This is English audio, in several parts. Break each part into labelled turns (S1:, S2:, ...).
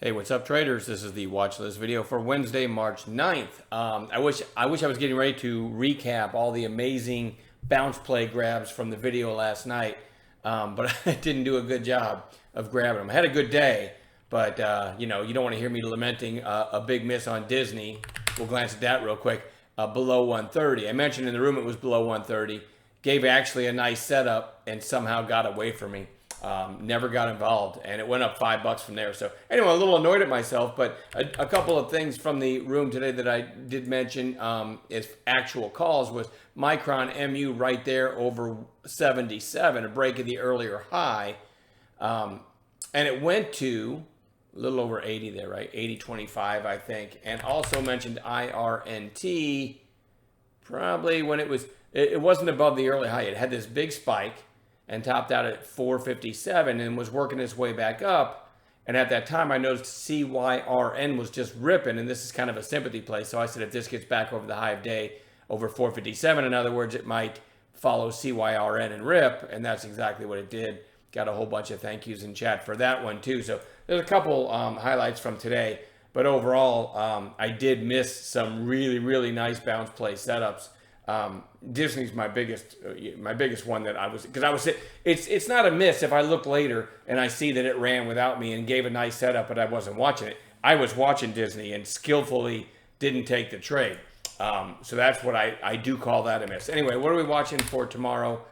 S1: Hey, what's up, traders? This is the watch list video for Wednesday, March 9th. I wish I was getting ready to recap all the amazing bounce play grabs from the video last night, but I didn't do a good job of grabbing them. I had a good day, but you don't want to hear me lamenting a big miss on Disney. We'll glance at that real quick. Below 130. I mentioned in the room it was below 130. Gave actually a nice setup and somehow got away from me. Never got involved, and it went up $5 from there. So anyway, a little annoyed at myself, but a couple of things from the room today that I did mention is actual calls was Micron MU right there over 77, a break of the earlier high, and it went to a little over 80 there, right? 80.25, I think, and also mentioned IRNT probably when it wasn't above the early high. It had this big spike and topped out at 457 and was working its way back up. And at that time, I noticed CYRN was just ripping, and this is kind of a sympathy play. So I said, if this gets back over the high of day, over 457, in other words, it might follow CYRN and rip, and that's exactly what it did. Got a whole bunch of thank yous in chat for that one, too. So there's a couple highlights from today, but overall, I did miss some really, really nice bounce play setups. Disney's my biggest one that it's not a miss if I look later and I see that it ran without me and gave a nice setup, but I wasn't watching it. I was watching Disney and skillfully didn't take the trade. So that's what I do call that a miss. Anyway, what are we watching for tomorrow?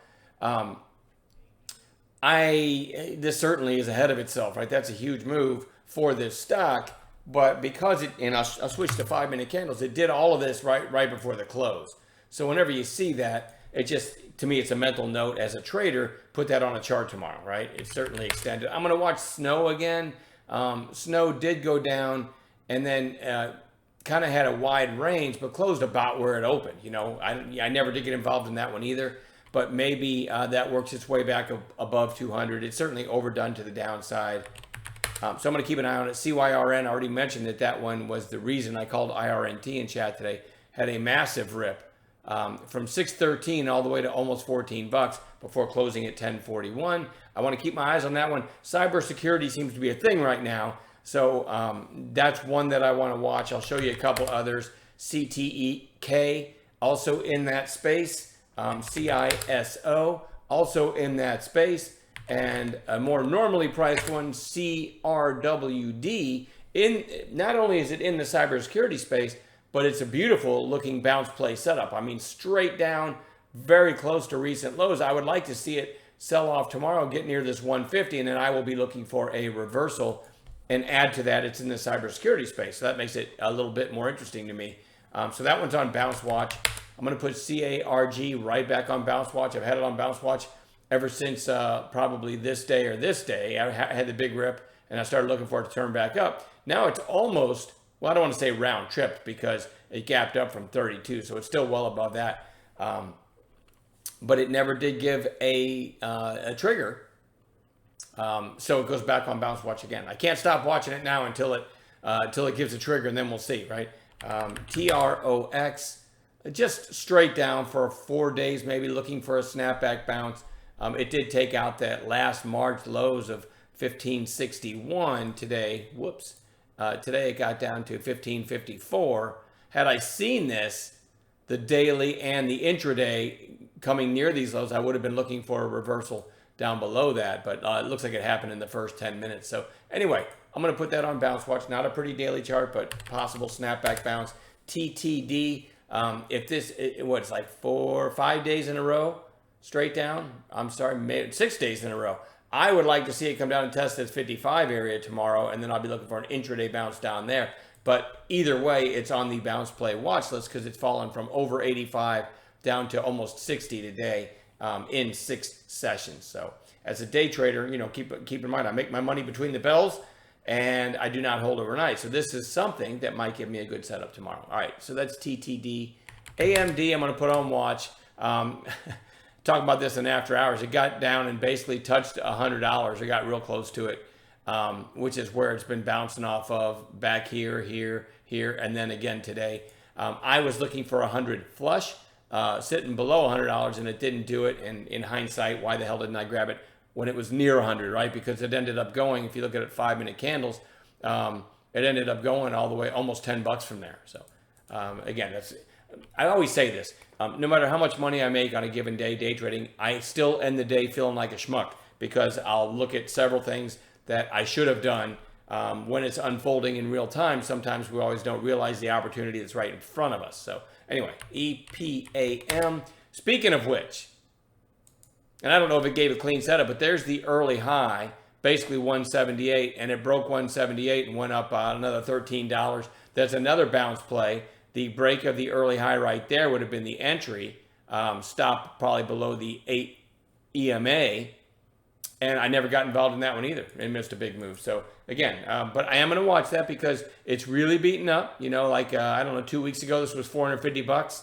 S1: This certainly is ahead of itself, right? That's a huge move for this stock, but because I'll switch to 5-minute candles, it did all of this right before the close. So whenever you see that, to me, it's a mental note as a trader, put that on a chart tomorrow, right? It's certainly extended. I'm going to watch Snow again. Snow did go down and then kind of had a wide range, but closed about where it opened. I never did get involved in that one either, but maybe that works its way back above 200. It's certainly overdone to the downside. So I'm going to keep an eye on it. CYRN, I already mentioned that one was the reason I called IRNT in chat today, had a massive rip. From 613 all the way to almost $14 before closing at 1041. I want to keep my eyes on that one. Cybersecurity seems to be a thing right now, so that's one that I want to watch. I'll show you a couple others. CTEK also in that space. CISO also in that space, and a more normally priced one, CRWD. Not only is it in the cybersecurity space, but it's a beautiful looking bounce play setup. I mean, straight down, very close to recent lows. I would like to see it sell off tomorrow, get near this 150, and then I will be looking for a reversal and add to that. It's in the cybersecurity space, so that makes it a little bit more interesting to me. So that one's on Bounce Watch. I'm going to put CARG right back on Bounce Watch. I've had it on Bounce Watch ever since probably this day. I had the big rip, and I started looking for it to turn back up. Now it's almost, well, I don't want to say round trip because it gapped up from 32, so it's still well above that. But it never did give a trigger, so it goes back on Bounce Watch again. I can't stop watching it now until it gives a trigger, and then we'll see, right? TROX, just straight down for 4 days, maybe looking for a snapback bounce. It did take out that last March lows of 1561 today. Whoops. Today it got down to 1554. Had I seen this, the daily and the intraday coming near these lows, I would have been looking for a reversal down below that, but it looks like it happened in the first 10 minutes. So anyway, I'm going to put that on Bounce Watch. Not a pretty daily chart, but possible snapback bounce. TTD, if this, what's like 4 or 5 days in a row straight down? 6 days in a row. I would like to see it come down and test this 55 area tomorrow, and then I'll be looking for an intraday bounce down there. But either way, it's on the bounce play watch list because it's fallen from over 85 down to almost 60 today in 6 sessions. So as a day trader, keep in mind, I make my money between the bells, and I do not hold overnight. So this is something that might give me a good setup tomorrow. All right, so that's TTD. AMD, I'm going to put on watch. Talk about this in after hours. It got down and basically touched $100. It got real close to it, which is where it's been bouncing off of, back here, and then again today. I was looking for 100 flush, sitting below $100, and it didn't do it. And in hindsight, why the hell didn't I grab it when it was near 100, right? Because it ended up going, if you look at it 5-minute candles, It ended up going all the way almost $10 from there. So again, I always say this. No matter how much money I make on a given day, day trading, I still end the day feeling like a schmuck because I'll look at several things that I should have done when it's unfolding in real time. Sometimes we always don't realize the opportunity that's right in front of us. So anyway, EPAM. Speaking of which, and I don't know if it gave a clean setup, but there's the early high, basically 178, and it broke 178 and went up another $13. That's another bounce play. The break of the early high right there would have been the entry, stopped probably below the 8 EMA, and I never got involved in that one either and missed a big move. So again, but I am going to watch that because it's really beaten up. You know, like, I don't know, 2 weeks ago, this was $450.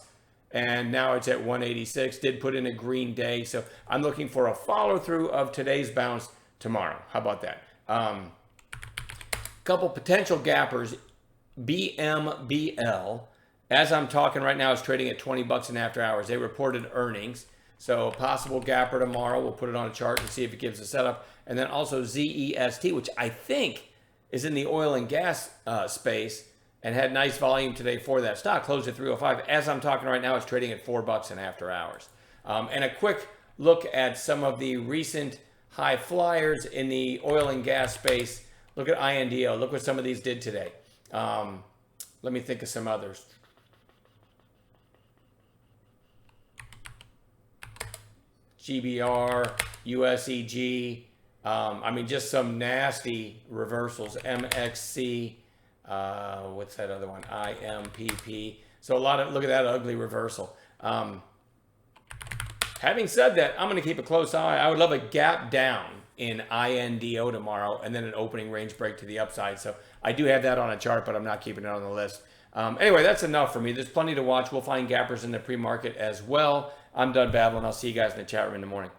S1: And now it's at 186. Did put in a green day. So I'm looking for a follow through of today's bounce tomorrow. How about that? Couple potential gappers. BMBL. As I'm talking right now, is trading at $20 in after hours. They reported earnings. So possible gapper tomorrow. We'll put it on a chart and see if it gives a setup. And then also ZEST, which I think is in the oil and gas space, and had nice volume today for that stock. Closed at 305. As I'm talking right now, it's trading at $4 in after hours. And a quick look at some of the recent high flyers in the oil and gas space. Look at INDO. Look what some of these did today. Let me think of some others. GBR, USEG. I mean, just some nasty reversals. MXC. What's that other one? IMPP. So look at that ugly reversal. Having said that, I'm going to keep a close eye. I would love a gap down in INDO tomorrow and then an opening range break to the upside. So I do have that on a chart, but I'm not keeping it on the list. Anyway, that's enough for me. There's plenty to watch. We'll find gappers in the pre-market as well. I'm done babbling. I'll see you guys in the chat room in the morning.